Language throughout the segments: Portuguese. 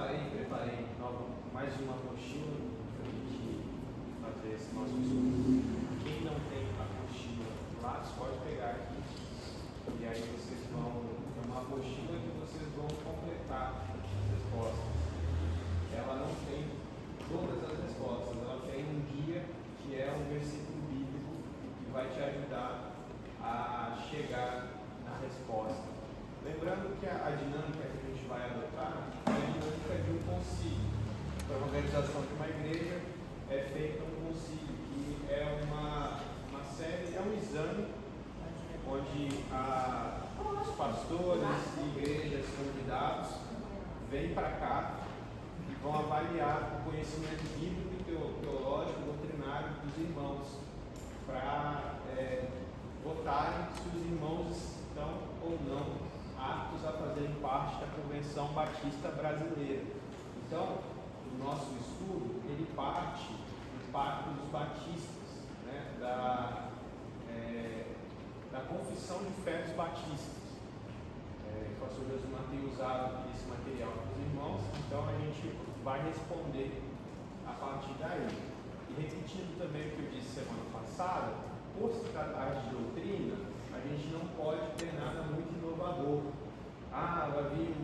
preparei mais uma apostila para a gente fazer esse nosso estudo. Quem não tem a apostila lá, pode pegar aqui. E aí vocês vão, é uma apostila que vocês vão completar as respostas. Ela não tem todas as respostas, ela tem um guia que é um versículo bíblico que vai te ajudar a chegar na resposta. Lembrando que a dinâmica que a gente vai adotar é a dinâmica de um concílio. Para a organização de uma igreja é feito um concílio, que é uma série, é um exame onde os pastores e igrejas convidados vêm para cá e vão avaliar o conhecimento bíblico, teológico, doutrinário dos irmãos, para votarem se os irmãos estão ou não aptos a fazerem parte da Convenção Batista Brasileira. Então, o nosso estudo, ele parte do Pacto dos Batistas, né, da Confissão de Fé dos Batistas. O pastor Josimar tem usado esse material para os irmãos, então a gente vai responder a partir daí. E repetindo também o que eu disse semana passada, por se tratar de doutrina, a gente não pode ter nada muito inovador. Vai vir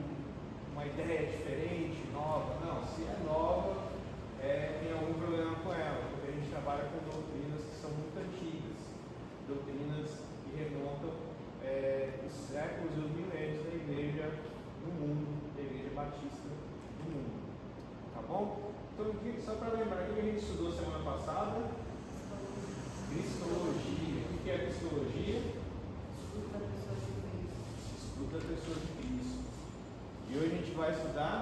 uma ideia diferente, nova. Não, se é nova, tem algum problema com ela, porque a gente trabalha com doutrinas que são muito antigas, doutrinas que remontam os séculos e os milênios da igreja no mundo, da igreja batista no mundo. Tá bom? Então, só para lembrar, o que a gente estudou semana passada? Cristologia. O que é cristologia? Estuda a pessoa de Cristo. E hoje a gente vai estudar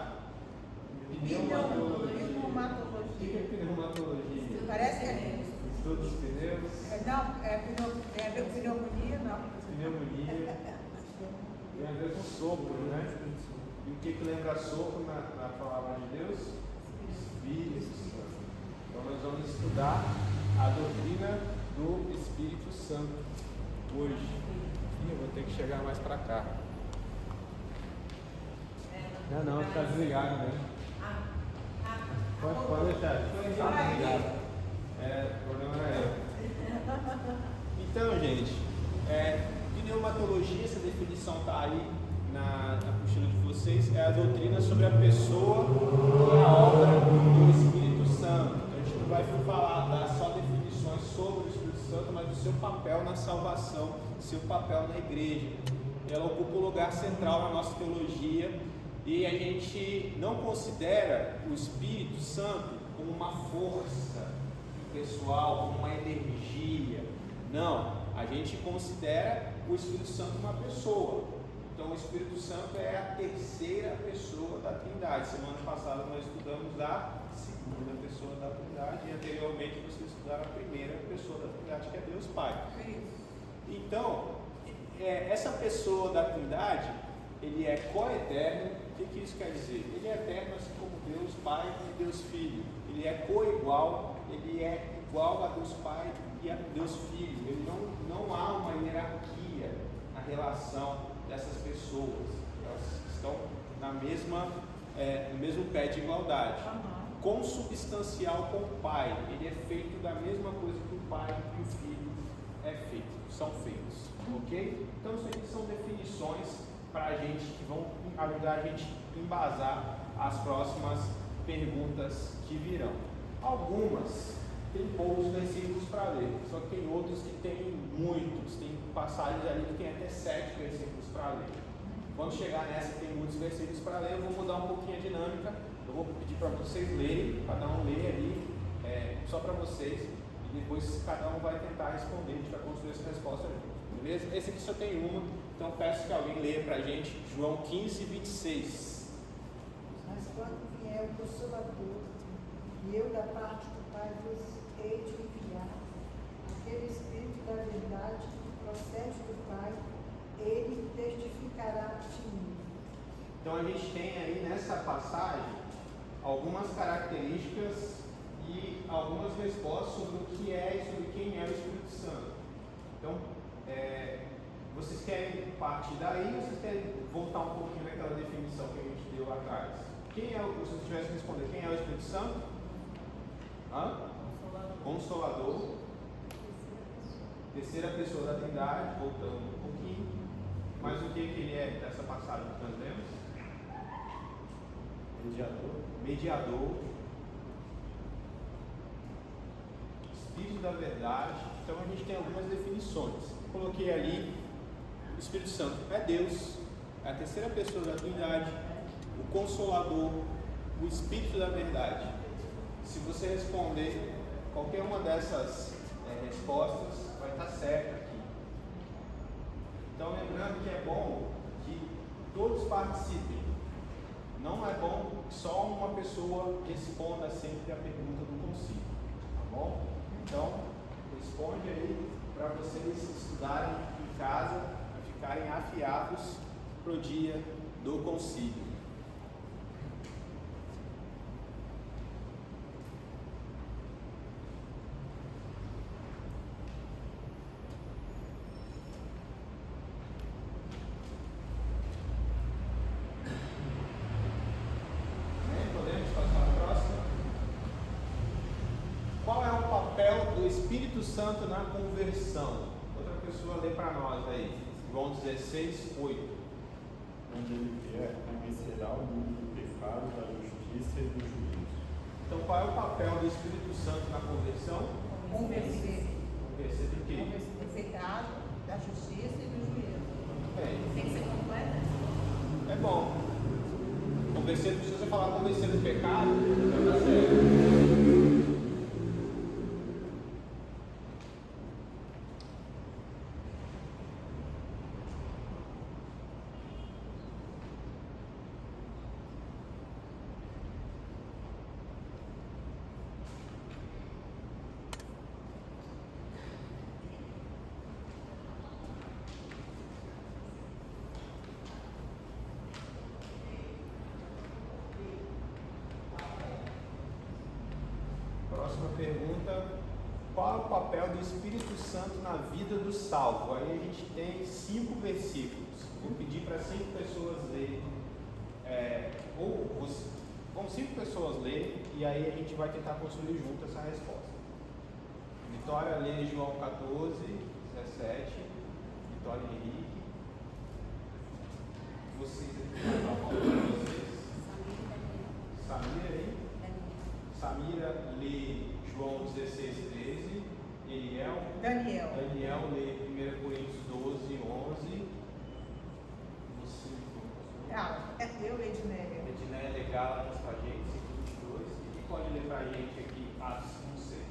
pneumatologia. O que é pneumatologia? Parece que é estudo dos pneus. Pneumonia, não. Pneumonia. Tem a ver com sopro, né? E o que lembra sopro na palavra de Deus? Espírito Santo. Então nós vamos estudar a doutrina do Espírito Santo hoje. Eu vou ter que chegar mais para cá. Não, está desligado, né? Pode deixar. Está desligado. O problema era eu. Então, gente, pneumatologia, essa definição está aí na apostila de vocês, é a doutrina sobre a pessoa e a obra do Espírito Santo. Então, a gente não vai dar só definições sobre o Espírito Santo, mas do seu papel na salvação, do seu papel na igreja. Ela ocupa um lugar central na nossa teologia e a gente não considera o Espírito Santo como uma força pessoal, como uma energia. Não, a gente considera o Espírito Santo uma pessoa. Então o Espírito Santo é a terceira pessoa da Trindade. Semana passada nós estudamos a segunda pessoa da Trindade e anteriormente vocês estudaram a primeira pessoa da Trindade, que é Deus Pai. Então, essa pessoa da Trindade, ele é coeterno. O que isso quer dizer? Ele é eterno assim como Deus Pai e Deus Filho. Ele é coigual, ele é igual a Deus Pai e a Deus Filho. Ele não há uma hierarquia na relação dessas pessoas. Elas estão no mesmo pé de igualdade. Consubstancial com o Pai. Ele é feito da mesma coisa que o Pai e o Filho são feitos. Ok? Então isso aqui são definições para a gente que vão ajudar a gente a embasar as próximas perguntas que virão. Algumas tem poucos versículos para ler, só que tem outros que tem muitos, tem passagens ali que tem até 7 versículos para ler. Quando chegar nessa que tem muitos versículos para ler, eu vou mudar um pouquinho a dinâmica, eu vou pedir para vocês lerem, cada um ler ali, só para vocês, e depois cada um vai tentar responder, a gente vai construir essa resposta junto. Beleza? Esse aqui só tem uma, então peço que alguém leia para a gente João 15, 26. Mas quando vier o Consolador, e eu da parte do Pai vos hei de enviar, aquele Espírito da verdade que procede do Pai, ele testificará de mim. Então a gente tem aí nessa passagem algumas características e algumas respostas sobre o que é e sobre quem é o Espírito Santo. Então, vocês querem partir daí ou vocês querem voltar um pouquinho naquela definição que a gente deu lá atrás? Quem é o, se você tivesse que responder, quem é o Espírito Santo? Consolador. Terceira pessoa da Trindade, voltando um pouquinho. Mas o que ele é dessa passagem que nós lemos? Mediador. Espírito da verdade. Então a gente tem algumas definições. Coloquei ali, o Espírito Santo é Deus, é a terceira pessoa da Trindade, o Consolador, o Espírito da verdade. Se você responder qualquer uma dessas respostas, vai estar certo aqui. Então lembrando que é bom que todos participem. Não é bom que só uma pessoa responda sempre a pergunta do concílio, tá bom? Então, responde aí para vocês estudarem em casa, para ficarem afiados para o dia do concílio. Espírito Santo na conversão. Outra pessoa lê para nós aí, João 16, 8. Onde ele vier, convencerá o mundo do pecado, da justiça e do juízo. Então qual é o papel do Espírito Santo na conversão? Convencer. Convencer do quê? Convencer do pecado, da justiça e do juízo. Tem que ser completo. É bom. Convencer, se você falar convencer do pecado, já está certo. Próxima pergunta: qual é o papel do Espírito Santo na vida do salvo? Aí a gente tem 5 versículos. Vou pedir para 5 pessoas lerem, vão 5 pessoas lerem, e aí a gente vai tentar construir junto essa resposta. Vitória lê João 14, 17. Vitória Henrique. Vocês aqui, Samira aí. Samira lê João 16, 13. Daniel lê 1 Coríntios 12, 11. Você, Eu, Edneia. Edneia lê Gálatas para a gente, 5, 22. E quem pode ler para a gente aqui Atos 1, 6?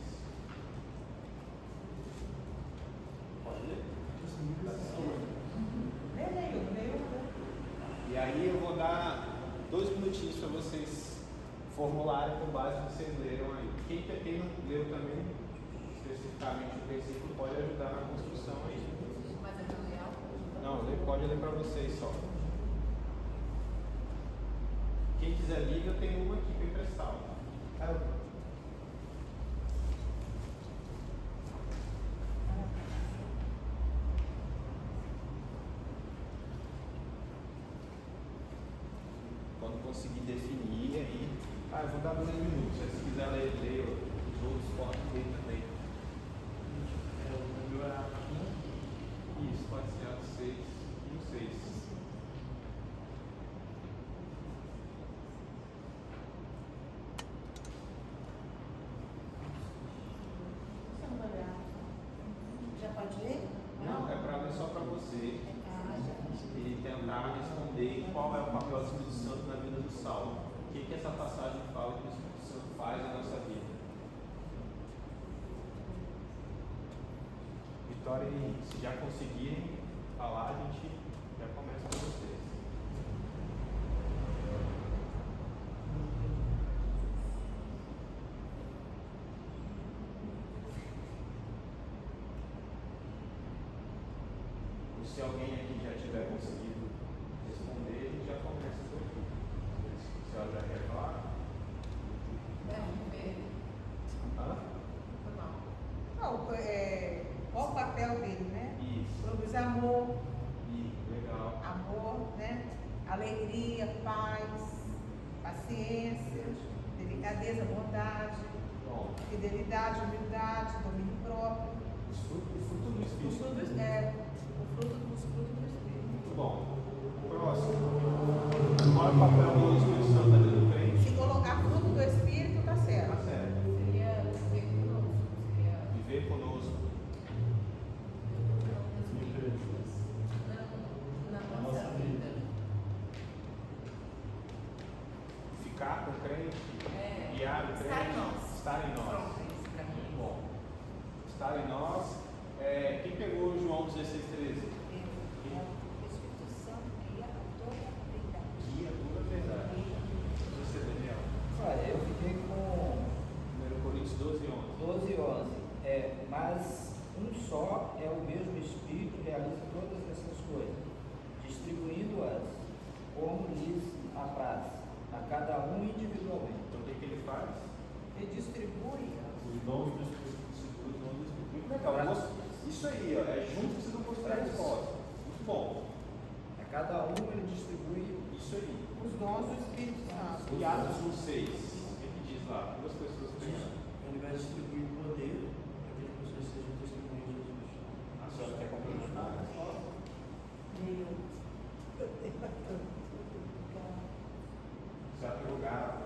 Pode ler? Leio. E aí eu vou dar 2 minutinhos para vocês formularem com base no que vocês leram aí. Quem não leu também, especificamente o versículo, pode ajudar na construção aí. Mas é tutorial? Não, pode ler para vocês só. Quem quiser liga, eu tenho uma aqui para emprestar. Quando conseguir definir aí. Eu vou dar 2 minutos. Se quiser ler os outros podem ler também. O meu é Atos 1. Isso, pode ser Atos 6 e o 6. Você não vai ler? Já pode ler? Não, é para ler só para você. Já. E tentar responder qual é o papel do Espírito Santo na vida do salvo. O que essa passagem fala que o Espírito Santo faz na nossa vida? Vitória e Henrique, se já conseguirem falar, a gente já começa com vocês. Ou se alguém aqui já tiver conseguido responder, a gente já começa por aqui. Se ela já quer falar? Foi mal. Qual o papel dele, né? Isso. Produz amor, Legal. né? Alegria, paz, paciência. Franqueza, bondade, Bom, fidelidade, humildade, domínio próprio. o fruto do O Espírito. fruto dos frutos do Espírito. Muito bom. Próximo. Qual é o papel do Espírito Santo na vida do crente? Se colocar fruto do Espírito, tá certo. Tá certo. Seria viver conosco, seria Viver conosco. na nossa vida. Ficar com o crente. É, Guiar o estar crente. em nós. Estar em nós. Pronto, isso pra mim. Muito bom. Estar em nós. Quem pegou João 16,13? O Espírito Santo guia toda a verdade. Guia toda a verdade. Você, Daniel. Olha, eu fiquei com 1 Coríntios 12:11. 12 e 11. Mas um só é o mesmo Espírito que realiza todas essas coisas, distribuindo-as como lhes apraz, a cada um individualmente. Então o que ele faz? Ele distribui. Os dons do Espírito. Muito legal. Isso aí, ó, é junto que vocês vão construir a resposta. Muito bom. A cada um ele distribui. Isso aí. Os dons do Espírito Santo. E Atos 1,6. O que diz lá? Duas pessoas pregando. Ele vai distribuir poder para que as pessoas sejam testemunhas de Jesus. A senhora quer complementar a resposta? Já tem lugar.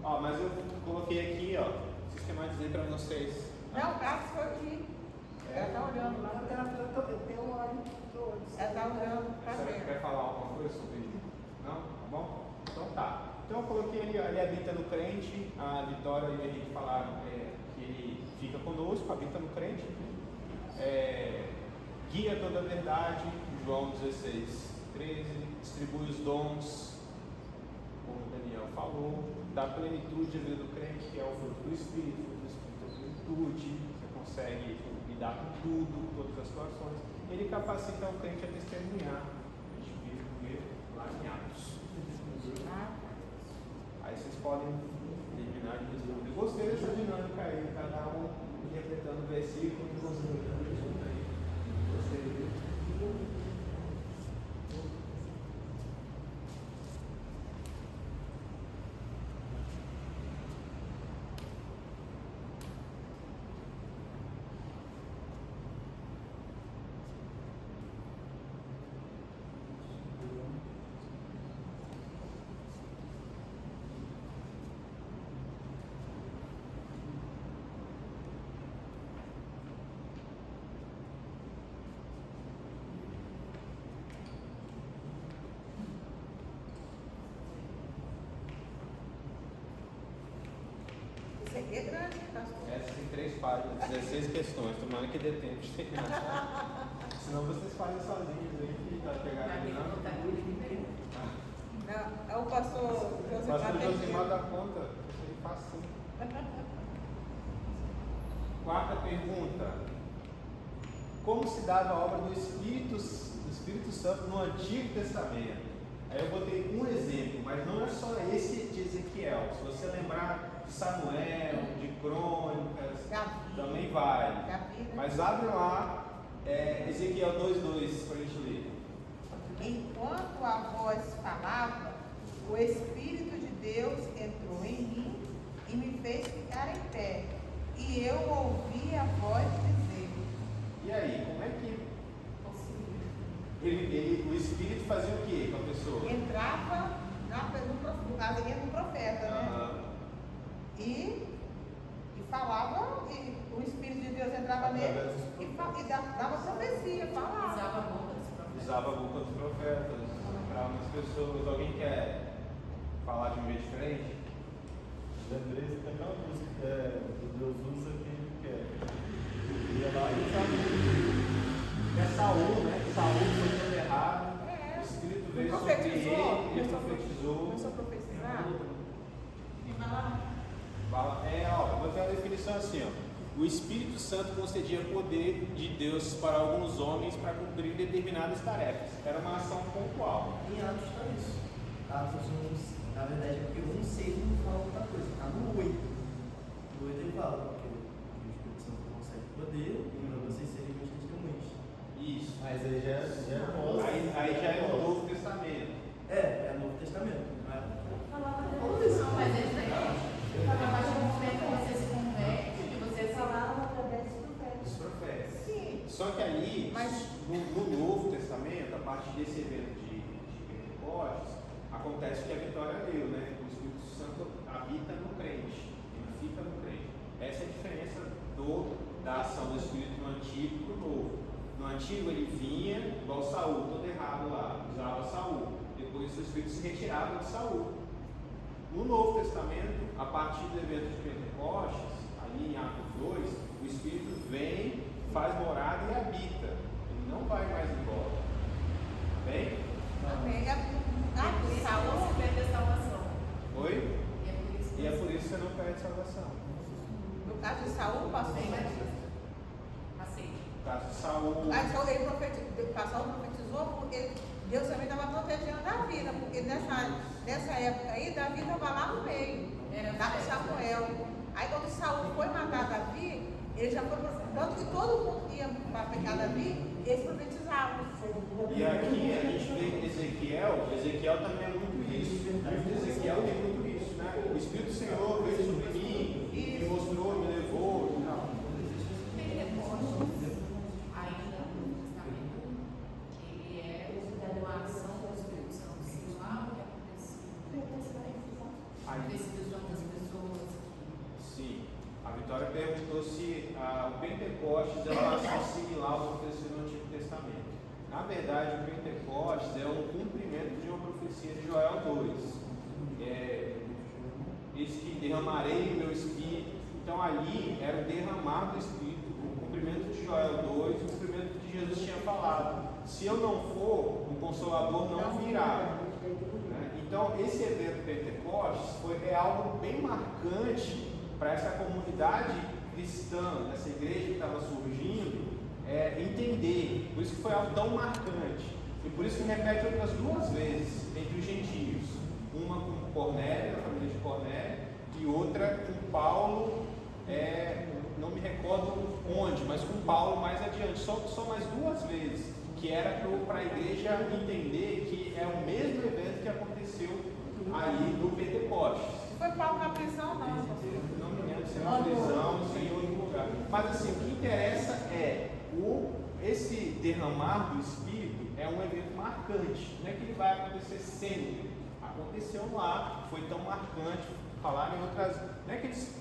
Ó, mas eu coloquei aqui, ó, sistematizei para vocês. Não, o Carlos foi aqui. Ela tá olhando lá. Eu olho todos. Ela tá olhando pra Você ver. quer falar alguma coisa sobre isso? Não? Tá bom? Então tá. Então eu coloquei ali, ó, ele habita no crente. A Vitória e o Henrique falaram que ele fica conosco, habita no crente. Guia toda a verdade, João 16:13. Distribui os dons, como o Daniel falou. Dá plenitude à vida do crente, que é o fruto do Espírito. O fruto do Espírito é plenitude. Você consegue lidar com tudo, com todas as situações. Ele capacita o crente a testemunhar. A gente vê lá em Atos. Aí vocês podem terminar de responder. Gostei dessa dinâmica aí, cada um interpretando o versículo e construindo junto aí. Gostei. Isso aqui é grande, hein, pastor? Essa tem 3 páginas, 16 questões. Tomara que dê tempo de terminar. Senão vocês fazem sozinhos aí, que vai pegar Pra mim, terminando. não tá aqui. Não, é o pastor Mas Josimar o tem Josimar que- dá conta, ele faz sim. Quarta pergunta. Como se dava a obra do Espírito Santo no Antigo Testamento? Aí eu botei um exemplo, mas não é só esse de Ezequiel. Se você lembrar de Samuel, de Crônicas, Davi. também vale. Davi, né? Mas abre lá Ezequiel 2:2 para a gente ler. Enquanto a voz falava, o Espírito de Deus entrou em mim e me fez ficar em pé. E eu ouvi a voz dizer: E aí, como é que o Espírito fazia o que com a pessoa? entrava na linha do profeta, né? Aham. E falava, e o Espírito de Deus entrava nele e dava profecia, falava. Usava a boca dos profetas. Usava a boca dos profetas para umas pessoas. Alguém quer falar de um jeito diferente? Lembrei tem aquela música que Deus usa quem ele quer. Ele ia lá e usava. É Saul, né? Saul foi todo errado. É. O Espírito veio sobre Profetizou, ele profetizou. começou a profetizar. Eu vou ter uma definição assim, ó. O Espírito Santo concedia poder de Deus para alguns homens para cumprir determinadas tarefas. Era uma ação pontual. Em Atos está isso. Atos 1, na verdade, porque o 1,6 não fala outra coisa, está no 8. No 8 ele fala, porque o Espírito Santo concede poder para vocês serem meus testemunhos. Isso. Mas aí já é novo. Aí já é o Novo Testamento. É Novo Testamento, não é? Não, mas esse daí. partir desse evento de Pentecostes, acontece o que a Vitória leu, né? O Espírito Santo habita no crente, ele fica no crente. Essa é a diferença da ação do Espírito no Antigo para o Novo. No Antigo ele vinha, igual Saul, todo errado lá, usava Saul. Depois o Espírito se retirava de Saul. No Novo Testamento, a partir do evento de Pentecostes, ali em Atos 2, o Espírito vem, faz morada e habita. Ele não vai mais embora. Bem? Amém. Por isso Saul se perde a salvação. Oi? E é por isso E é por isso que você não perde salvação. No caso de Saul, pastor, né? aceita. No caso de Saul. Aí Saul, Saul profetizou porque Deus também estava protegendo Davi, né? Porque nessa época aí, Davi estava lá no meio, estava Samuel. Aí quando Saul foi matar Davi, ele já foi, tanto que todo mundo ia para pegar Davi, eles profetizavam. E aqui a gente vê Ezequiel também é muito isso. O livro de Ezequiel tem muito isso, né? O Espírito do Senhor veio sobre mim, me mostrou, me levou. Ainda no Novo Testamento, ele é uma ação do Espírito Santo, sei lá o que aconteceu junto das pessoas. Sim. A Vitória perguntou se o Pentecostes é uma ação similar ao que aconteceu no Antigo Testamento. Na verdade, o Pentecostes é um cumprimento de uma profecia de Joel 2. Eis que derramarei o meu Espírito. Então ali era o derramar do Espírito, o cumprimento de Joel 2, o cumprimento que Jesus tinha falado. Se eu não for, o Consolador não virá. Né? Então esse evento Pentecostes é algo bem marcante para essa comunidade cristã, essa igreja que estava surgindo, entender. Por isso que foi algo tão marcante. E por isso que repete outras duas vezes entre os gentios. Uma com Cornélio, a família de Cornélio, e outra com Paulo, não me recordo onde, mas com Paulo mais adiante. Só mais duas vezes, que era para a igreja entender que é o mesmo evento que aconteceu ali no Pentecostes. Foi Paulo na prisão, não. Não me lembro se é na prisão, se é em outro lugar. Mas assim, o que interessa é esse derramar do Espírito é um evento marcante. Não é que ele vai acontecer sempre. Aconteceu lá, foi tão marcante. Falaram em outras. Não é que eles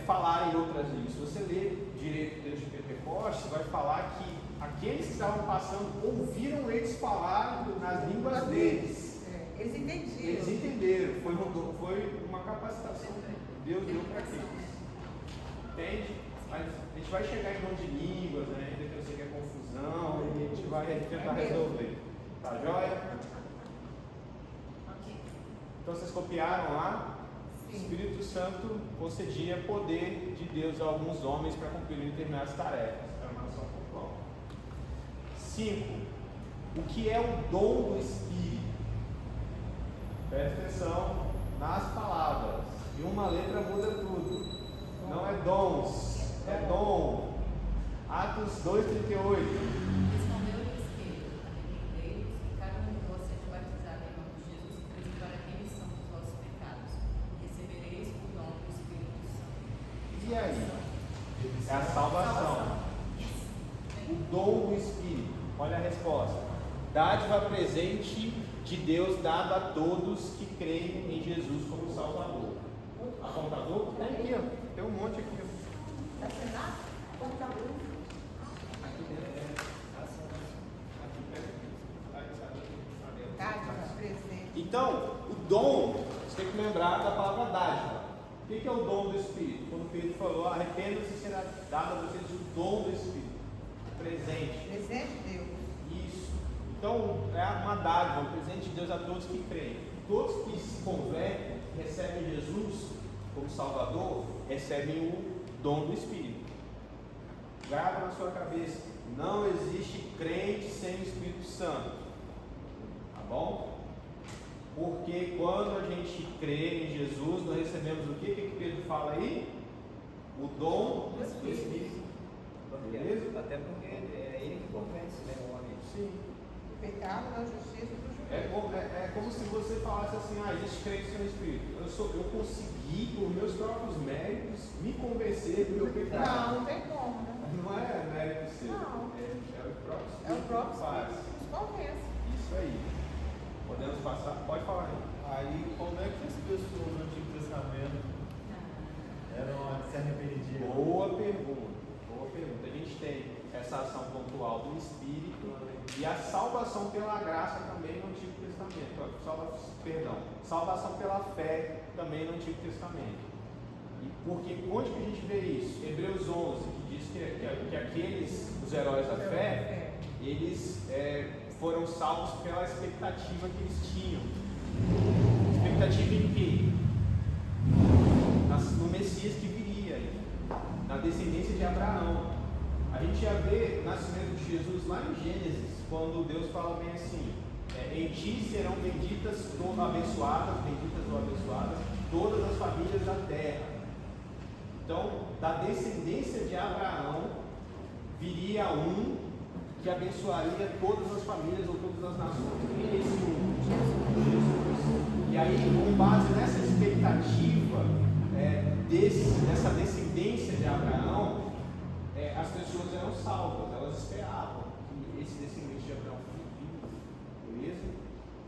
falaram em outras línguas. Se você ler direito o texto de Pentecostes, vai falar que aqueles que estavam passando ouviram eles falar nas línguas deles. Eles entendiam. Eles entenderam, foi uma capacitação que Deus deu para eles. Entende? Mas a gente vai chegar em dom de línguas, né? Ainda que eu sei que é confusão, e a gente vai tentar resolver. Tá joia? Então vocês copiaram lá? O Espírito Santo concedia poder de Deus a alguns homens para cumprir determinadas tarefas. É uma nação pontual. 5. O que é o dom do Espírito? Presta atenção nas palavras. E uma letra muda tudo. Não é dons, é dom. Atos 2,38. Respondeu-lhes que, arrependei-vos, e cada um de vocês batizado em nome de Jesus Cristo para a remissão dos vossos pecados. Recebereis o dom do Espírito Santo. E aí? É a salvação. O dom do Espírito. Olha a resposta. Dádiva presente de Deus dado a todos que creem em Jesus como Salvador. Apontador? Tem aqui, ó. Tem um monte aqui, ó. Está assinado? Contador. Aqui dentro Dádiva presente. Então, o dom, você tem que lembrar da palavra dádiva. O que é o dom do Espírito? Quando Pedro falou, arrependa-se e será dado a vocês o dom do Espírito. Presente. Presente de Deus. Isso. Então, é uma dádiva, um presente de Deus a todos que creem. Todos que se convertem, recebem Jesus como Salvador, recebem o dom do Espírito. Grava na sua cabeça, não existe crente sem o Espírito Santo. Tá bom? Porque quando a gente crê em Jesus, nós recebemos o que? O que Pedro fala aí? O dom do Espírito. Beleza? Até porque é ele que convence, né, o homem. Sim. O pecado, da justiça e do juízo. É como se você falasse assim, existe crente sem o Espírito. Eu consegui, por meus próprios méritos, me convencer do meu pecado. Não tem como, né? Não é mérito seu. Não. É o próprio Espírito. É o próprio que faz. Espírito que nos convence. Isso aí. Podemos passar? Pode falar aí. Aí, como é que as pessoas no Antigo Testamento se arrependiam? Boa pergunta. Boa pergunta. A gente tem essa ação pontual do Espírito e a salvação pela graça também no Antigo Testamento. Salvação pela fé também no Antigo Testamento. E porque onde que a gente vê isso? Hebreus 11, que diz que aqueles, os heróis da fé, eles foram salvos pela expectativa que eles tinham. Expectativa em quê? No Messias que viria, na descendência de Abraão. A gente já vê o nascimento de Jesus lá em Gênesis, quando Deus fala bem assim: em ti serão benditas ou abençoadas todas as famílias da terra. Então, da descendência de Abraão viria um que abençoaria todas as famílias ou todas as nações. Quem é esse um? Jesus. E aí, com base nessa expectativa dessa descendência de Abraão, as pessoas eram salvas, elas esperavam que esse descendente de Abraão fosse vivo, beleza?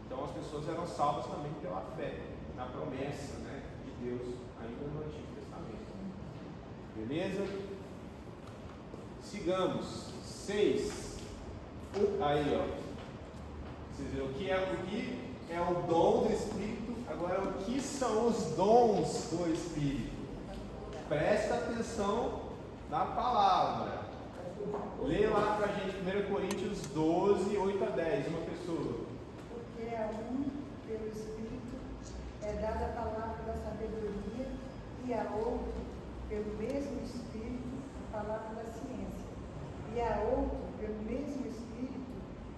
Então as pessoas eram salvas também pela fé, na promessa, né, de Deus, ainda no Antigo Testamento. Beleza? Sigamos. 6. Aí, ó. Vocês viram o que é o dom do Espírito. Agora, o que são os dons do Espírito? Presta atenção na palavra. Lê lá pra gente 1 Coríntios 12, 8 a 10. Uma pessoa. Porque a um, pelo Espírito, é dada a palavra da sabedoria, e a outro, pelo mesmo Espírito, a palavra da ciência, e a outro, pelo mesmo Espírito,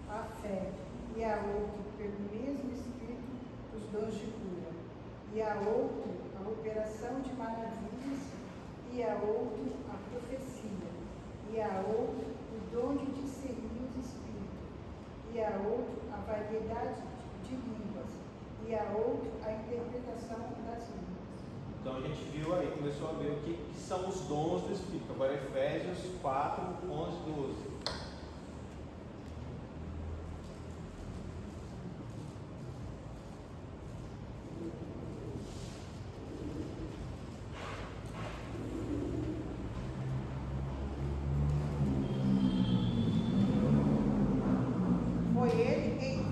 a fé, e a outro, pelo mesmo Espírito, os dons de cura, e a outro, a operação de maravilhas, e a outro, a profecia, e a outro, o dom de discernir os espíritos, e a outro, a variedade de línguas, e a outro, a interpretação das línguas. Então a gente viu aí, começou a ver o que são os dons do Espírito. Agora Efésios 4, 11, 12.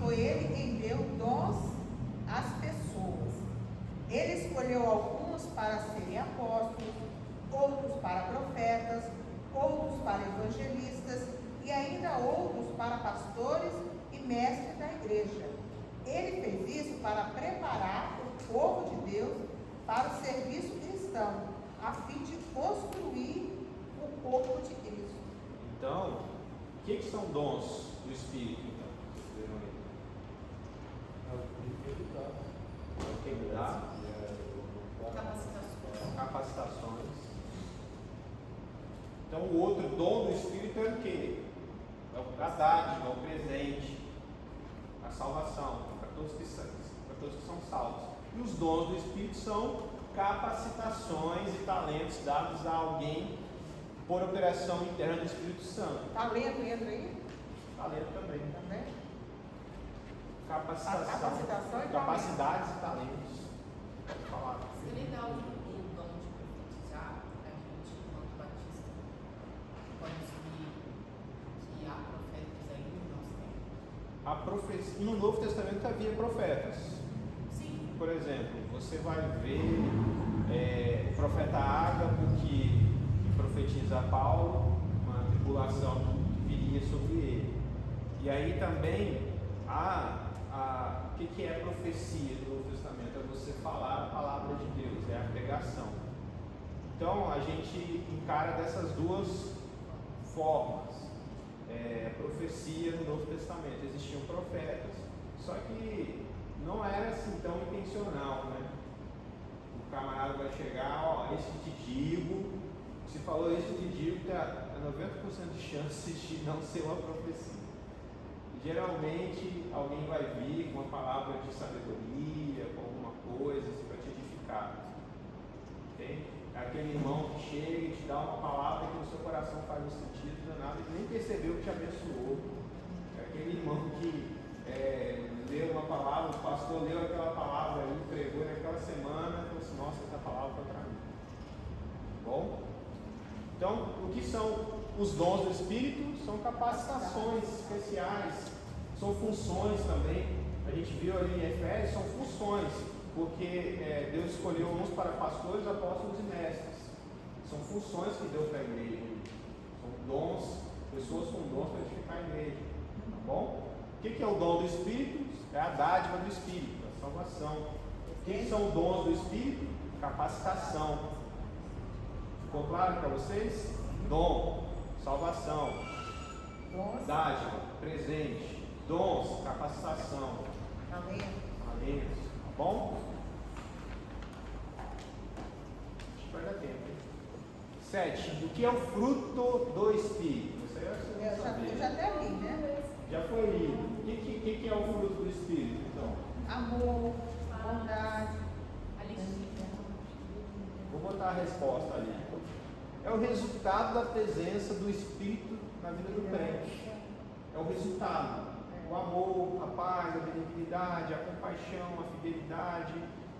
Foi ele quem deu dons às pessoas. Ele escolheu alguns para serem apóstolos, outros para profetas, outros para evangelistas e ainda outros para pastores e mestres da igreja. Ele fez isso para preparar o povo de Deus para o serviço cristão, a fim de construir o corpo de Cristo. Então, o que são dons do Espírito? Então, vocês viram aí? É o que ele dá? Capacitações. Então, o outro dom do Espírito é o quê? É a dádiva, é o presente, a salvação, para todos que são salvos. E os dons do Espírito são capacitações e talentos dados a alguém por operação interna do Espírito Santo. Talento entra aí? Talento também. Também? Capacitação, e capacidades e talentos. Pode falar. Seria legal o dom de profetizar, a gente, enquanto batista, pode assumir que há profetas aí no nosso tempo. A profecia, no Novo Testamento havia profetas. Sim. Por exemplo, você vai ver o profeta Ágabo que profetiza a Paulo, uma tribulação que viria sobre ele. E aí também o que é profecia do Novo Testamento? É você falar a palavra de Deus, é a pregação. Então a gente encara dessas duas formas. Profecia no Novo Testamento, existiam profetas, só que não era assim tão intencional, né? O camarada vai chegar, esse que te digo, se falou esse que te digo, há 90% de chances de não ser uma profecia. Geralmente alguém vai vir com uma palavra de sabedoria, com alguma coisa assim, para te edificar. Okay? Aquele irmão que chega e te dá uma palavra que no seu coração faz um sentido danado e nem percebeu que te abençoou. É aquele irmão que leu uma palavra, o pastor leu aquela palavra, ele pregou naquela semana, e falou assim, nossa, essa palavra foi para mim. Bom? Então, o que são os dons do Espírito? São capacitações especiais, são funções também. A gente viu ali em Efésios, são funções, porque Deus escolheu uns para pastores, apóstolos e mestres. São funções que deu para a igreja. São dons, pessoas com dons para edificar a igreja. Tá bom? O que é o dom do Espírito? É a dádiva do Espírito, a salvação. O que são os dons do Espírito? Capacitação. Ficou claro para vocês? Dom, salvação, dádiva, presente, dons, capacitação, talentos, tá bom? Acho que vai dar tempo, hein? 7. O que é o fruto do Espírito? Isso aí eu saber. Eu já até li, né? Já foi lido. O que é o fruto do Espírito, então? Amor, bondade. Vou botar a resposta ali. É o resultado da presença do Espírito na vida do crente. É o resultado. O amor, a paz, a benignidade, a compaixão, a fidelidade.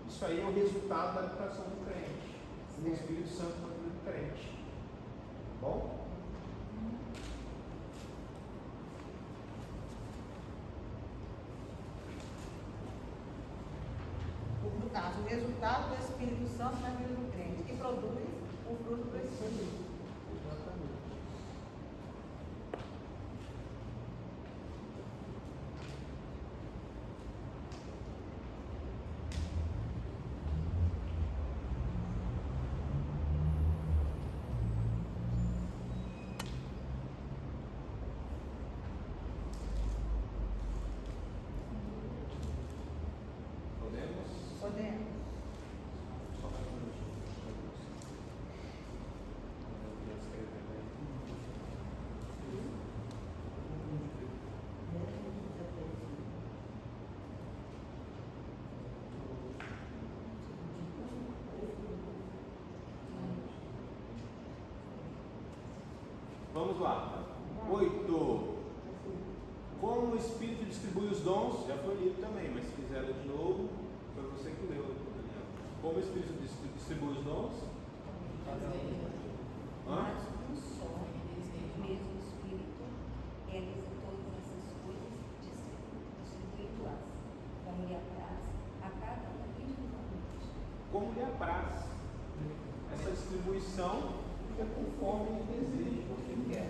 Isso aí é o resultado da habitação do crente. Do Espírito Santo na vida do crente. Tá bom? No caso, o resultado do Espírito Santo na vida do crente, que produz o fruto do Espírito. Podemos. Só mais um minutinho. Vamos lá. 8. Como o Espírito distribui os dons, já foi lido também, mas se quiser ler de novo, foi você que leu, Daniel. Como o Espírito distribui os dons? Mas um só, mesmo Espírito, realiza todas essas coisas, distribuindo-as, como lhe apraz, a cada um individualmente. Como lhe apraz. Essa distribuição é conforme ele deseja, conforme ele quer.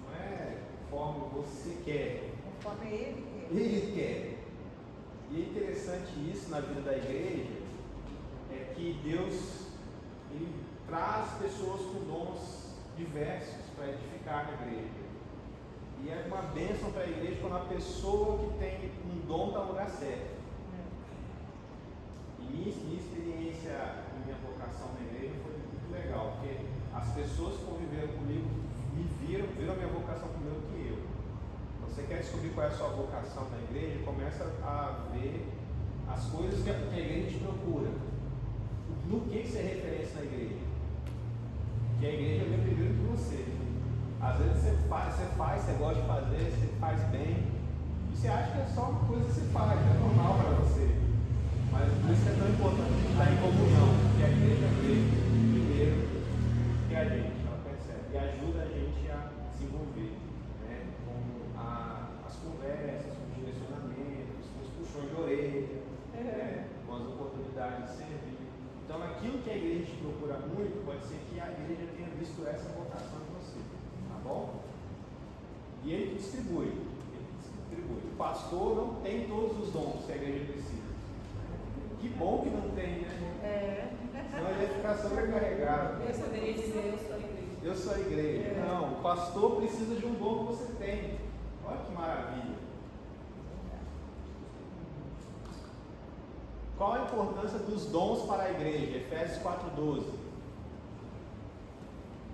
Não é conforme você quer. Conforme ele quer. Ele quer. E é interessante isso na vida da igreja, é que Deus ele traz pessoas com dons diversos para edificar a igreja. E é uma bênção para a igreja quando a pessoa que tem um dom está no lugar certo. E minha experiência, minha vocação na igreja foi muito legal, porque as pessoas que conviveram comigo me viram a minha vocação primeiro que eu. Você quer descobrir qual é a sua vocação na igreja, começa a ver as coisas que a igreja te procura. No que você é referência na igreja? Que a igreja vem primeiro que você. Às vezes você gosta de fazer, você faz bem, e você acha que é só uma coisa que você faz, é normal para você. Mas por isso é tão importante estar em comunhão, que a igreja vê primeiro que a gente, ela percebe, e ajuda a gente a se envolver, né, com as conversas, com os direcionamentos, com os puxões de orelha, né, com as oportunidades de servir. Então, aquilo que a igreja te procura muito, pode ser que a igreja tenha visto essa vocação em você, tá bom? E ele distribui. O pastor não tem todos os dons que a igreja precisa. Que bom que não tem, né? Senão ele ia ficar sobrecarregado. Eu poderia dizer, eu sou a igreja. Eu sou a igreja. Não, o pastor precisa de um dom que você tem. Olha que maravilha. Qual a importância dos dons para a igreja? Efésios 4:12.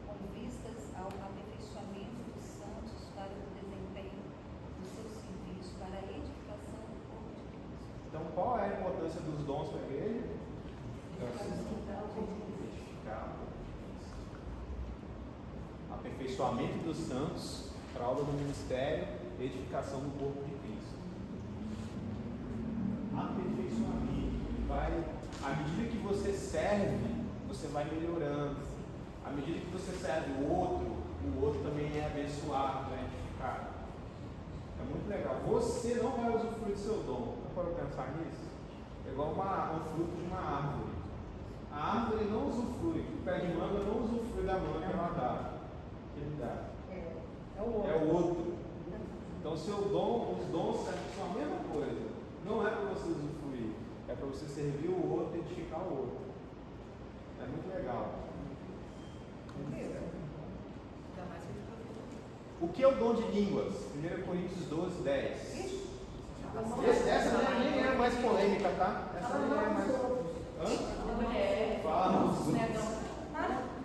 Com vistas ao aperfeiçoamento dos santos para o desempenho do seu serviço para a edificação do corpo de Cristo. Então, qual é a importância dos dons para a igreja? Aperfeiçoamento dos santos para a obra do ministério edificação do corpo de Cristo. Aperfeiçoamento. À medida que você serve, você vai melhorando. À medida que você serve o outro também é abençoado, é edificado. É muito legal. Você não vai usufruir do seu dom. Não pode pensar nisso? É igual um fruto de uma árvore. A árvore não usufrui, o pé de manga não usufrui da manga que ela dá. Que ele dá. É o outro. Então, os dons servem são a mesma coisa. Não é para você usufruir, é para você servir o outro e edificar o outro. É muito legal. O que é o dom de línguas? 1 Coríntios 12, 10. Essa nem é mais polêmica, tá? Essa nem é mais. Mulher. Fala.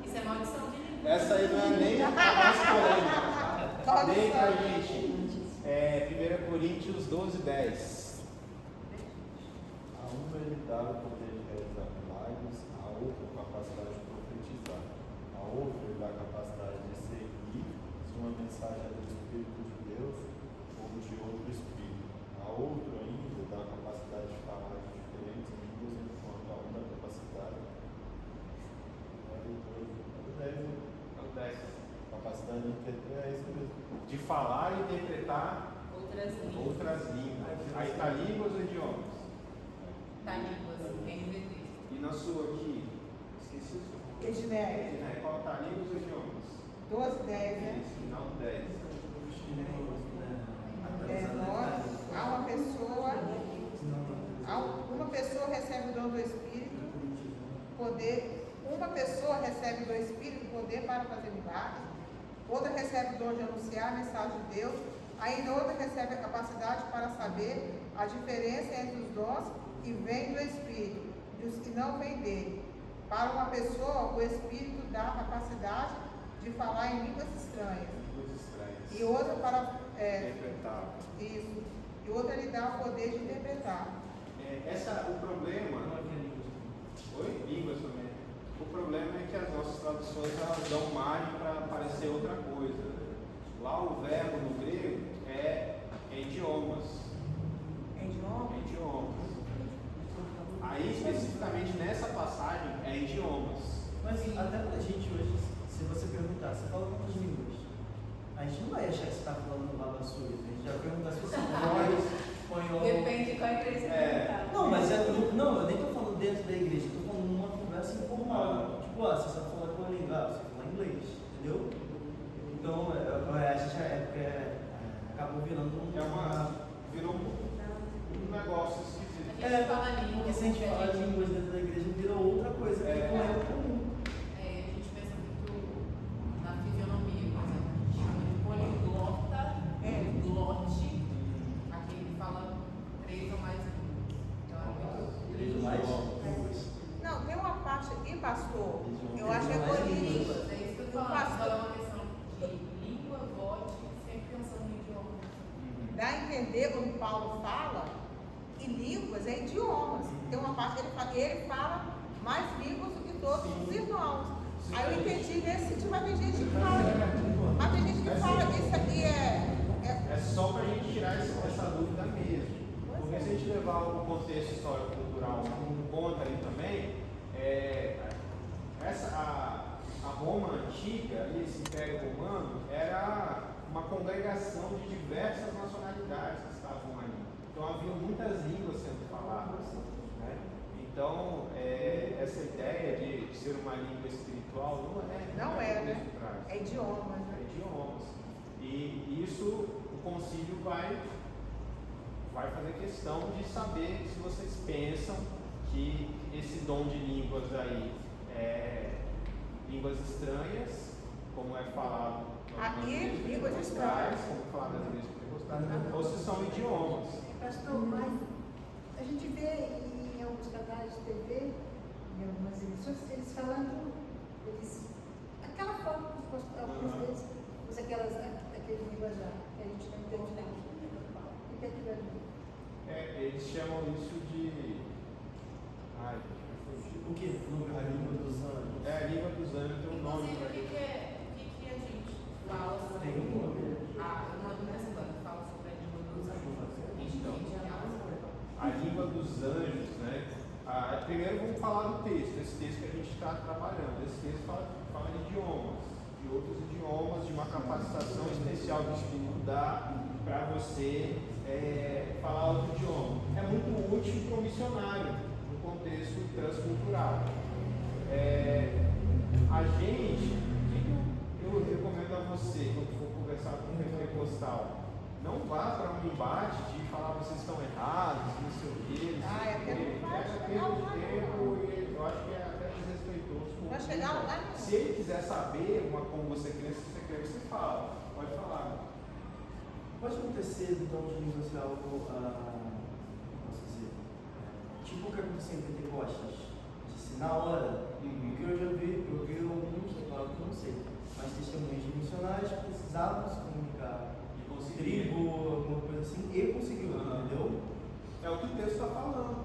Isso é maldição de língua. Essa aí não é nem a mais polêmica. Leia pra gente. 1 Coríntios 12, 10. A uma ele dá o poder de realizar milagres, a outra a capacidade de profetizar, a outra ele dá a capacidade de discernir se uma mensagem é do Espírito de Deus ou de outro Espírito, a outra ainda dá a capacidade de falar de diferentes línguas, enquanto a uma capacidade capacidade de interpretar, é isso mesmo. De falar e interpretar outras línguas. Aí está línguas ou idiomas? Tá línguas, NVT. E na sua aqui? Esqueci o seu. Edneia. Qual está línguas ou idiomas? 12, 10, né? Isso, final 10. Uma pessoa recebe o dom do Espírito, uma pessoa recebe do Espírito poder para fazer milagres, outra recebe o dom de anunciar a mensagem de Deus, ainda outra recebe a capacidade para saber a diferença entre os dons que vêm do Espírito e os que não vêm dele. Para uma pessoa, o Espírito dá a capacidade de falar em línguas estranhas. E outra para interpretar. Isso. E outra lhe dá o poder de interpretar. O problema. Oi? Línguas também. O problema é que as nossas traduções elas dão margem para parecer outra coisa. Lá o verbo no grego é idiomas. Idiomas. Aí especificamente nessa passagem é idiomas. Mas até pra gente hoje, se você perguntar, você fala quantas línguas? A gente não vai achar que você está falando lava suja. A gente já vai perguntar se você fala espanhol. Depende de qual igreja você perguntar. Não, mas eu nem estou falando dentro da igreja, estou falando numa conversa informal. Tipo, você sabe falar qual língua? Você fala inglês, entendeu? Então, a gente acabou virando virou um negócio esquisito. A gente fala língua. Porque se a gente fala línguas dentro da igreja, virou outra coisa, que não é comum. A gente pensa muito na fisionomia, por exemplo. A gente chama de poliglota, glote, aquele que fala 3 ou mais línguas. Então, é 3 ou mais línguas. Não, tem uma parte aqui, pastor, eu acho que é mais Coríntios. línguas. É isso que eu tô falando. Agora é uma questão de língua, vote, sempre pensando no idioma. Dá a entender quando Paulo fala que línguas é idiomas. Tem uma parte que ele fala mais línguas do que todos os irmãos. Aí eu entendi nesse sentido, mas tem gente que fala. Mas tem gente que fala que isso aqui É só para a gente tirar essa dúvida mesmo. Porque se a gente levar o contexto histórico-cultural em conta ali também, a Roma antiga, esse Império Romano, era uma congregação de diversas nacionalidades que estavam ali. Então havia muitas línguas sendo faladas. Né? Então, essa ideia de ser uma língua espiritual não é, né? É idiomas, né? É idiomas. E isso, o concílio vai fazer questão de saber se vocês pensam que esse dom de línguas aí é línguas estranhas, como é falado aqui, línguas estranhas, como é falado nas igrejas pentecostais, ou se são idiomas. Pastor, mas a gente vê em alguns canais de TV, em algumas emissões, eles falando, aquela forma que algumas vezes usa aquele linguajar que a gente não entende nada. O que é aquilo ali? Eles chamam isso de. O que? A língua dos anos. A língua dos anos tem um nome. Inclusive, o que a gente fala sobre. Tem um nome. Uma dúvida nessa banda fala primeiro vamos falar do texto, esse texto que a gente está trabalhando. Esse texto fala de idiomas, de outros idiomas, de uma capacitação especial que o Espírito dá para você falar outro idioma. É muito útil para o missionário, no contexto transcultural. A gente, eu recomendo a você, quando for conversar com um pentecostal, não vá para um embate de falar vocês estão errados, não sei o quê. Tempo, e eu acho que é até desrespeitoso. Vai chegar lá. Se ele quiser saber como você crê, se você crê, você fala. Pode falar. Pode acontecer, então, de acontecer algo, posso dizer, tipo o que aconteceu em Pentecostes, na hora, porque eu já vi alguns, claro que eu não sei, mas testemunhos de missionários que precisavam se comunicar, tribo, alguma coisa assim, e conseguiu, entendeu? É o que o texto está falando.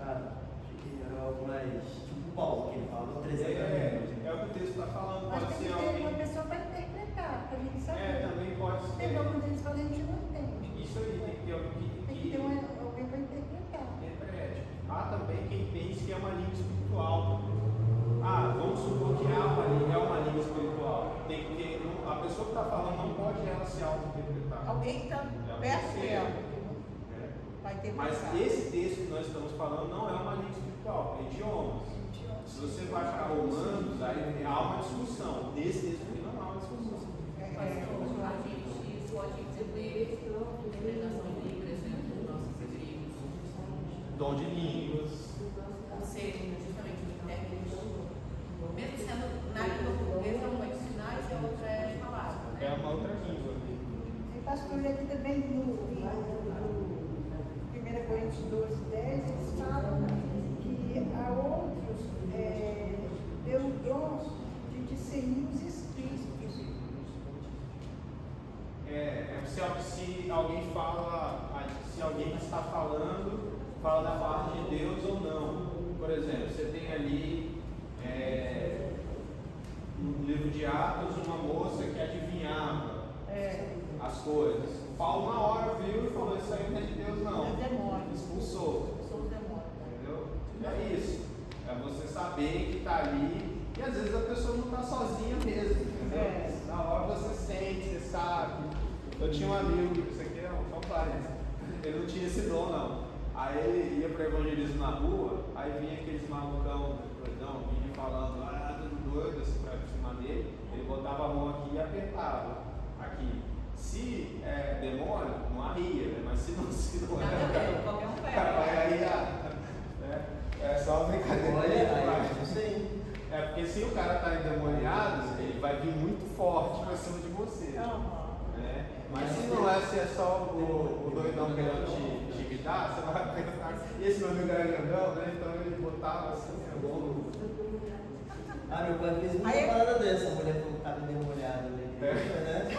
Achei que era algo mais, tipo Paulo, que ele fala 300 amigos. É o que o texto está falando, Mas pode tem ser que ter alguém. uma pessoa para interpretar, para a gente saber. Também pode ser. Tem alguns deles falando, a gente não entende. Isso aí, tem que ter alguém Tem que ter alguém para interpretar. interprete. Há também quem pense que é uma língua espiritual. Vamos supor que é uma língua espiritual. Tem que ter, a pessoa que está falando não pode ela se auto-interpretar. Alguém que está perto dela vai ter que Mas pensar. esse texto que nós estamos falando não é uma língua espiritual, é idiomas. Se você baixar Romanos, aí há uma discussão. Nesse texto aqui não há uma discussão. A gente pode distribuir interpretação livre, por exemplo, dos nossos escritos. Dom de línguas. Ou seja, justamente o intérprete, mesmo sendo na língua portuguesa, uma é dicionário e a outra é falada. Né? É uma outra língua. E pastor, aqui também no 1 Coríntios 12, 10, eles falam que a outros deu o dom de discernir os espíritos. Se alguém fala, se alguém está falando, fala da parte de Deus ou não. Por exemplo, você tem ali no livro de Atos uma moça que adivinhava as coisas. Paulo na hora viu e falou, isso aí não é de Deus não. É demônio. Expulsou. Sou o demônio. Entendeu? É isso. É você saber que está ali. E às vezes a pessoa não está sozinha mesmo. Entendeu? Na hora você sente, você sabe. Eu tinha um amigo, isso aqui é um parênteses. Ele não tinha esse dom não. Aí ele ia para evangelismo na rua, aí vinha aqueles malucão, vinha falando, tudo doido, assim, pra cima dele. Ele botava a mão aqui e apertava. Aqui. Se é demônio, não arria, né? Mas se não é, Qualquer um o cara vai arriar. É só uma brincadeira. Olha, isso aí. É porque se o cara está endemoniado, ele vai vir muito forte para cima de você. Né? Mas se não é, se é só o doidão querendo te imitar, você vai pensar. E esse meu amigo era grandão, né? Então ele botava assim, meu pai fez uma parada dessa, a mulher falou que estava endemoniada, né?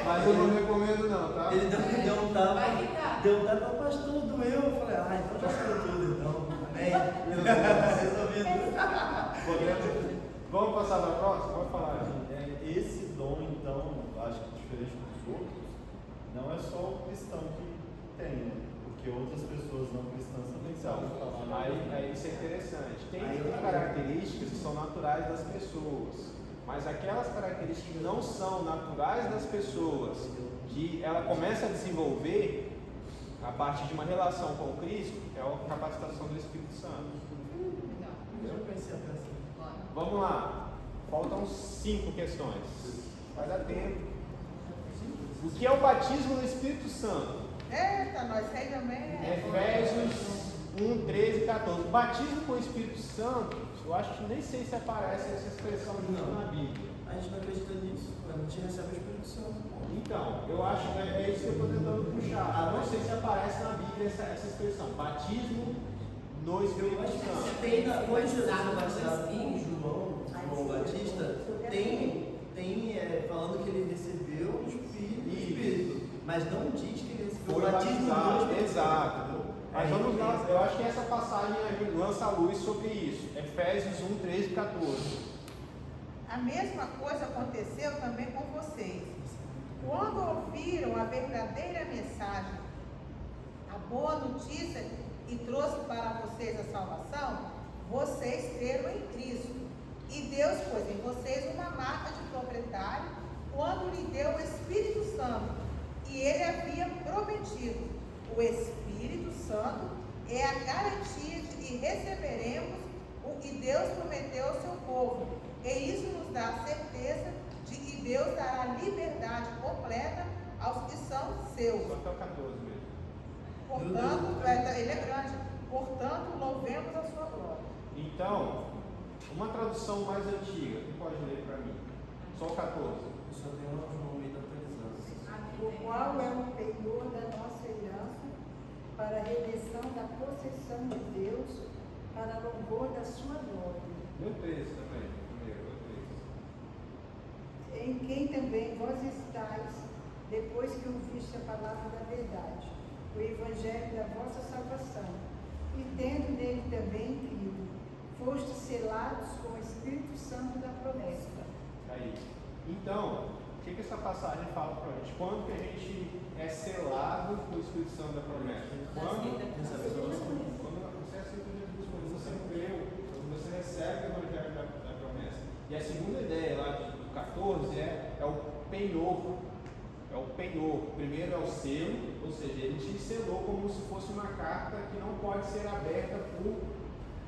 Mas eu não recomendo não, tá? Ele deu um tapa, Vai ficar. deu um tapa, pastor, doeu. Eu falei, então já saiu tudo, então. Amém? Resolvido. Vamos passar para a próxima? Pode falar, gente. Esse dom, então, acho que diferente dos outros, não é só o cristão que tem, né? Porque outras pessoas não cristãs também sabem falar. Aí isso é interessante. Tem características que são naturais das pessoas, mas aquelas características que não são naturais das pessoas, que ela começa a desenvolver a partir de uma relação com Cristo, é a capacitação do Espírito Santo. Vamos lá. Faltam 5 questões. Vai dar tempo. O que é o batismo no Espírito Santo? Eita, nós sei também. Efésios 1, 13 e 14. Batismo com o Espírito Santo, eu acho que nem sei se aparece essa expressão junto na Bíblia. A gente não acredita nisso, a gente recebe o Espírito Santo. Então, eu acho que é isso que eu estou tentando puxar. Não sei se aparece na Bíblia essa expressão. Batismo no Espírito Santo. Tem quando Jesus é batizado com João Batista, tem falando que ele recebeu o Espírito, mas não diz que ele recebeu o batismo do Espírito. Exato. Mas vamos lá, eu acho que essa passagem lança a luz sobre isso. Efésios 1, 13 e 14. A mesma coisa aconteceu também com vocês. Quando ouviram a verdadeira mensagem, a boa notícia que trouxe para vocês a salvação, vocês creram em Cristo. E Deus pôs em vocês uma marca de proprietário quando lhe deu o Espírito Santo. E ele havia prometido. O Espírito Santo é a garantia de que receberemos o que Deus prometeu ao seu povo. E isso nos dá a certeza de que Deus dará liberdade completa aos que são seus. Só até o 14 mesmo. Portanto, ele é grande. Portanto, louvemos a sua glória. Então, uma tradução mais antiga, quem pode ler para mim? Só o 14. Eu só tenho um João Almeida atualizando. O qual é o penhor da nossa herança, para a redenção da possessão de Deus, para louvor da sua glória. Meu 13 também, primeiro, meu 13. Em quem também vós estáis, depois que ouviste a palavra da verdade, o evangelho da vossa salvação, e tendo nele também crido, fostes selados com o Espírito Santo da promessa. Aí. Então, o que essa passagem fala para a gente? Quando que a gente é selado com o Espírito Santo da promessa? Quando você aceita Jesus, quando você creu, quando você recebe o evangelho da promessa. E a segunda ideia lá do 14 é o penhor. É o penhor. Primeiro é o selo, ou seja, ele te selou como se fosse uma carta que não pode ser aberta por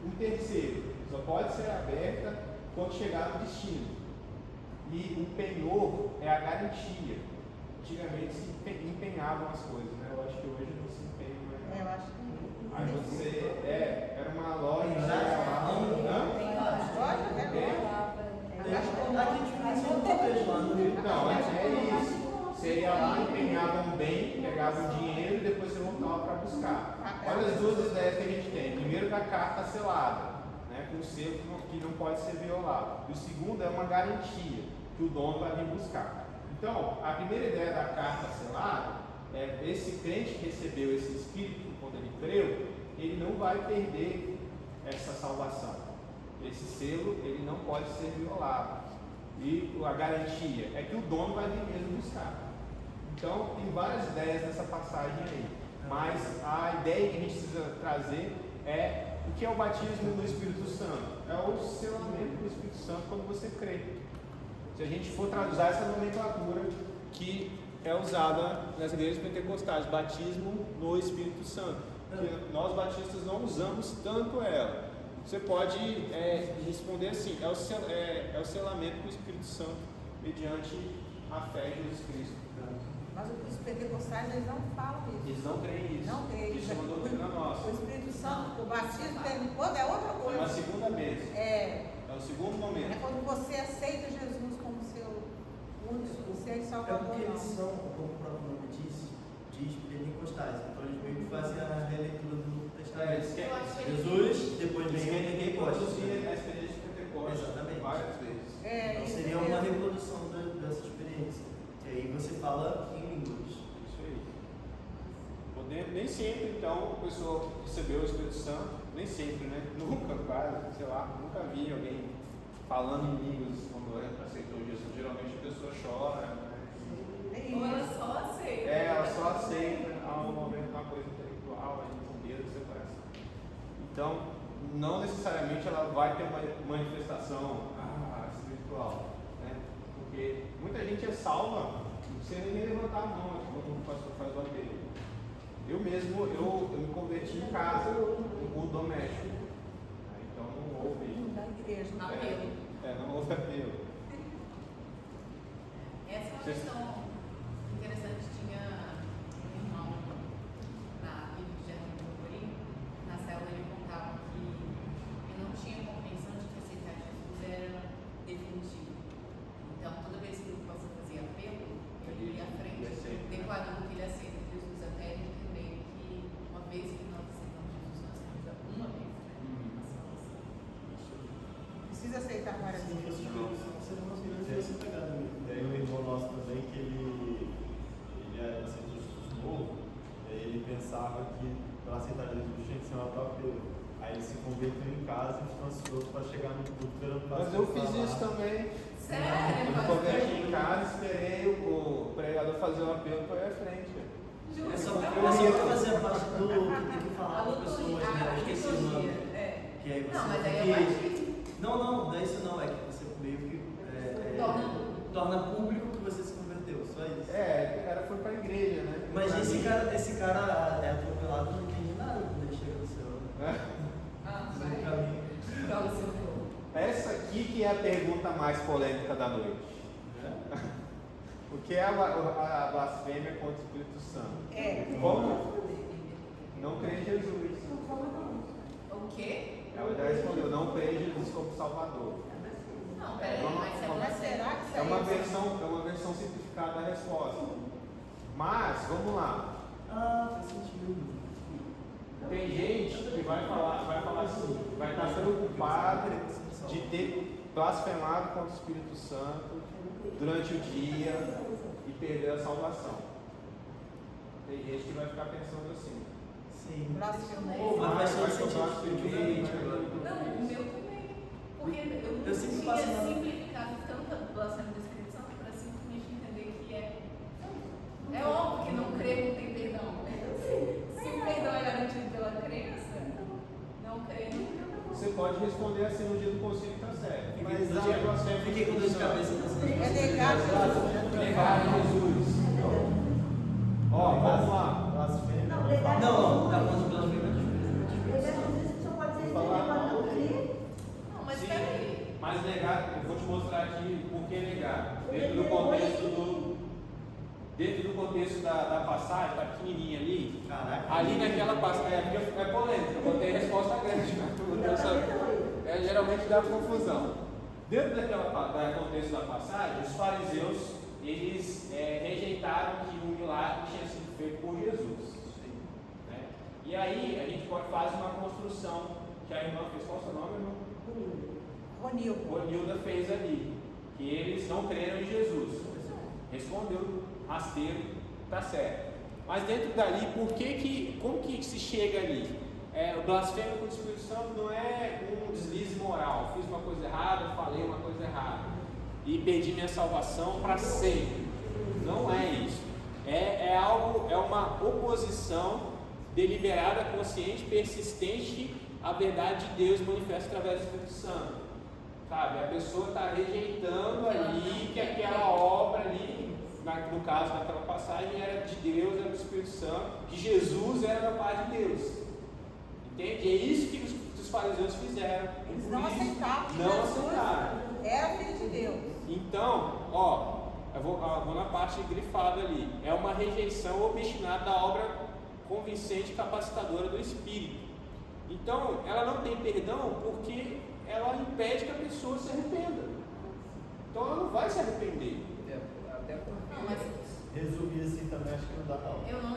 um terceiro. Só pode ser aberta quando chegar no destino. E o penhor é a garantia. Antigamente se empenhavam as coisas, né? Eu acho que hoje não se empenha mais. Eu acho que Aí você era uma loja. Não, é isso. Você ia lá, empenhava um bem, pegava o dinheiro e depois você voltava para buscar. Olha as duas ideias que a gente tem. Primeiro, da carta selada, né, com o selo que não pode ser violado. E o segundo é uma garantia que o dono vai vir buscar. Então, a primeira ideia da carta selada é esse crente que recebeu esse Espírito quando ele creu, ele não vai perder essa salvação. Esse selo, ele não pode ser violado. E a garantia é que o dono vai vir mesmo buscar. Então, tem várias ideias nessa passagem aí. Mas a ideia que a gente precisa trazer é o que é o batismo do Espírito Santo. É o selamento do Espírito Santo quando você crê. Se a gente for usar essa nomenclatura que é usada nas igrejas pentecostais, batismo no Espírito Santo. Que nós batistas não usamos tanto ela. Você pode responder assim, é o selamento do Espírito Santo mediante a fé em Jesus Cristo. Mas os pentecostais, eles não falam isso. Eles não creem nisso. Não creem. Isso é uma doutrina nossa. O Espírito Santo, o batismo, quando é outra É coisa. uma segunda bênção. É É o segundo É momento. quando você aceita Jesus como seu único, seu É salvador. porque eles não. são, como o próprio nome diz pentecostais. Então eles meio que fazem a releitura do Novo Testamento. Jesus, depois Eles vem o querem Pentecostes. reproduzir a experiência de Pentecostes. Exatamente. Várias vezes. Então Isso seria mesmo. uma reprodução dessa experiência. E aí você fala em línguas. Isso aí. Nem sempre, então, a pessoa recebeu o Espírito Santo, nem sempre, né? Nunca, quase, sei lá, nunca vi alguém falando em línguas quando aceitou Jesus. Geralmente a pessoa chora, né? Ou ela só aceita. Ela só aceita há um momento, uma coisa intelectual, aí com medo do seu coração. Então, não necessariamente ela vai ter uma manifestação espiritual, né? Porque muita gente é salva sem nem levantar a mão, como o pastor faz o apelo. Eu mesmo, eu me converti em casa, no culto doméstico. Então não houve Da igreja. Apelo. não houve apelo. Essa é uma questão interessante. Tinha um irmão na Bíblia de Jardim do Corim, na célula ele contava que ele não tinha compreensão de que aceitar Jesus era definitivo. Então, toda vez que o pastor fazia apelo, ele ia à frente, declarando que ele aceita Jesus, até ele entender que uma vez que nós aceitamos Jesus, nós temos uma vez, né? A salvação. Precisa aceitar várias Se vezes. você não tivesse pegado tem um irmão nosso também que ele aceitou Jesus novo, ele pensava que para aceitar Jesus tinha que ser uma própria. Aí ele se converteu em casa e ficou ansioso para chegar no culto esperando para Mas eu fiz isso também. Sério? Eu me converti em casa, esperei o pregador fazer o apelo para ir à frente. É só porque eu queria fazer a parte do que tem que falar A para as pessoas, né? Eu esqueci o nome. liturgia, Que aí você Não, mas aí é tem batismo. Não é isso não, é que você meio que torna público que você se converteu, só isso. Foi pra igreja, né? Mas Pra esse mim- cara é atropelado, não entende nada quando ele chega no céu. Ah, No vai. caminho. Joga seu fogo. Essa aqui que é a pergunta mais polêmica da noite. Né? O que é a blasfêmia contra o Espírito Santo? Como não crer em Jesus. O quê? Ela já respondeu, não crer em Jesus como Salvador. Não, peraí, mas você Mas será que isso É uma aí versão simplificada da resposta. Mas, vamos lá. Faz sentido. Tem gente que vai falar assim, vai estar preocupado de ter blasfemado contra o Espírito Santo durante o dia e perder a salvação. Tem gente que vai ficar pensando assim. Sim. blasfemou? Mas faz todo Vai sobrar sentido espírito espiritualmente aí, agora. Não, o meu também. Porque eu não Eu sempre tinha faço uma- simplificado tanta blasfêmia do Espírito Santo para simplesmente entender que é óbvio que não crer não tem perdão. Se o perdão é garantido pela crença, não crer não. Você pode responder assim no dia do conselho, tá certo. Mas no dia blasfêmia fiquei com dor de cabeça nessa É negar Negar Jesus. Ó, vamos lá. Blasfêmia. Não, legal. Não, tá falando de blasfêmia de Só pode ser não crer. Não, mas Sim, peraí. mas negar, eu vou te mostrar aqui por que negar. Dentro do contexto da passagem, tá pequenininha ali. Caraca. Ali naquela passagem, porque é polêmica, eu botei a resposta grande, mas geralmente dá confusão. Dentro daquele contexto da passagem, os fariseus, eles rejeitaram que o milagre tinha sido feito por Jesus. Né? E aí, a gente faz uma construção que a irmã fez. Qual é o seu nome, irmão? Ronilda fez ali, que eles não creram em Jesus. Respondeu rasteiro, tá certo. Mas dentro dali, como que se chega ali? O blasfêmia contra o Espírito Santo não é um deslize moral. Fiz uma coisa errada, falei uma coisa errada e perdi minha salvação para sempre. Não é isso. É uma oposição deliberada, consciente, persistente à verdade de Deus manifesta através do Espírito Santo. Sabe? A pessoa está rejeitando ali que aquela obra ali, no caso daquela passagem, era de Deus, era do Espírito Santo, que Jesus era da parte de Deus. Entende? É isso que os fariseus fizeram. Eles não aceitavam que Não Jesus aceitaram. era filho de Deus. Então, eu vou na parte grifada ali. É uma rejeição obstinada da obra convincente e capacitadora do Espírito. Então, ela não tem perdão porque ela impede que a pessoa se arrependa. Então, ela não vai se arrepender. Até porque. Não, mas Resumir assim também acho que não dá não. eu não.